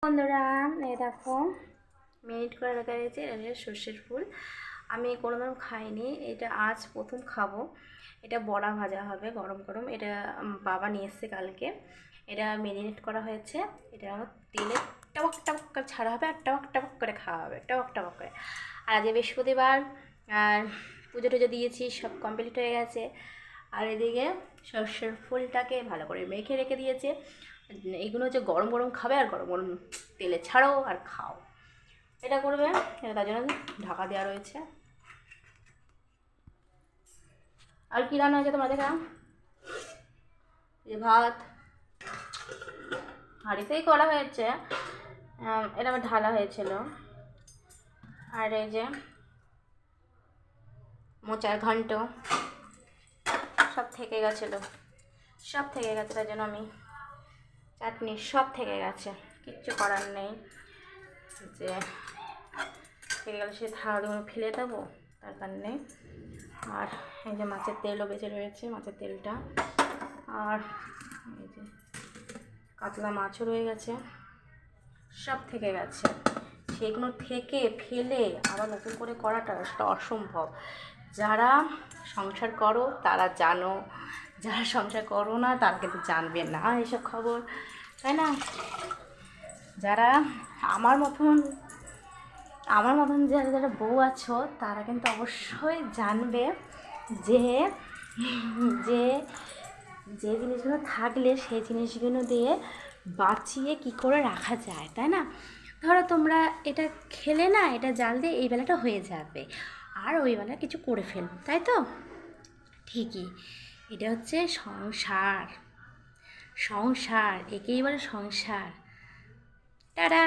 বন্ধুরা, এই দেখো মিনিট করে রাখা রয়েছে। এটা হচ্ছে সর্ষের ফুল। আমি কোনোদিন খাইনি, এটা আজ প্রথম খাবো। এটা বড়া ভাজা হবে গরম গরম। এটা বাবা নিয়ে এসছে কালকে। এটা মেরিনেট করা হয়েছে। এটা আমার তেলে টবক টবক করে ছাড়া হবে আর টবক টবক করে খাওয়া হবে, টবক টবক করে। আর আজকে বৃহস্পতিবার, আর পুজো টুজো দিয়েছি, সব কমপ্লিট হয়ে গেছে। আর এদিকে সর্ষের ফুলটাকে ভালো করে মেখে রেখে দিয়েছে। এইগুলো হচ্ছে গরম গরম খাবে আর গরম গরম তেলে ছাড়ো আর খাও। এটা করবে, এটা তার জন্য ঢাকা দেওয়া রয়েছে। আর কী রান্না হয়েছে তোমরা দেখা? যে ভাত হাঁড়িতেই করা হয়েছে, এটা আবার ঢালা হয়েছিল। আর এই যে মোচার ঘন্ট সব থেকে গেছিলো, সব থেকে গেছে, তার জন্য আমি চাটনি সব থেকে গেছে, কিচ্ছু করার নেই। যে থেকে গেলে সে থালাগুলো ফেলে দেবো, তার কারণে। আর এই যে মাছের তেলও বেঁচে রয়েছে, মাছের তেলটা। আর এই যে কাতলা মাছও রয়ে গেছে, সব থেকে গেছে। সেগুলো থেকে ফেলে আবার নতুন করে করাটা সেটা অসম্ভব। যারা সংসার করো তারা জানো, যারা সংসার করো না তারা কিন্তু জানবে না এসব খবর, তাই না? যারা আমার মতন যারা যারা বউ আছো তারা কিন্তু অবশ্যই জানবে যে যে যে জিনিসগুলো থাকলে সেই জিনিসগুলো দিয়ে বাঁচিয়ে কি করে রাখা যায়, তাই না? ধরো তোমরা এটা খেলে না, এটা জাল দিয়ে এই বেলাটা হয়ে যাবে, আর ওই বেলা কিছু করে ফেলবো, তাই তো? ঠিকই, এটা হচ্ছে সংসার। সংসার একেই বলে সংসার। টাটা।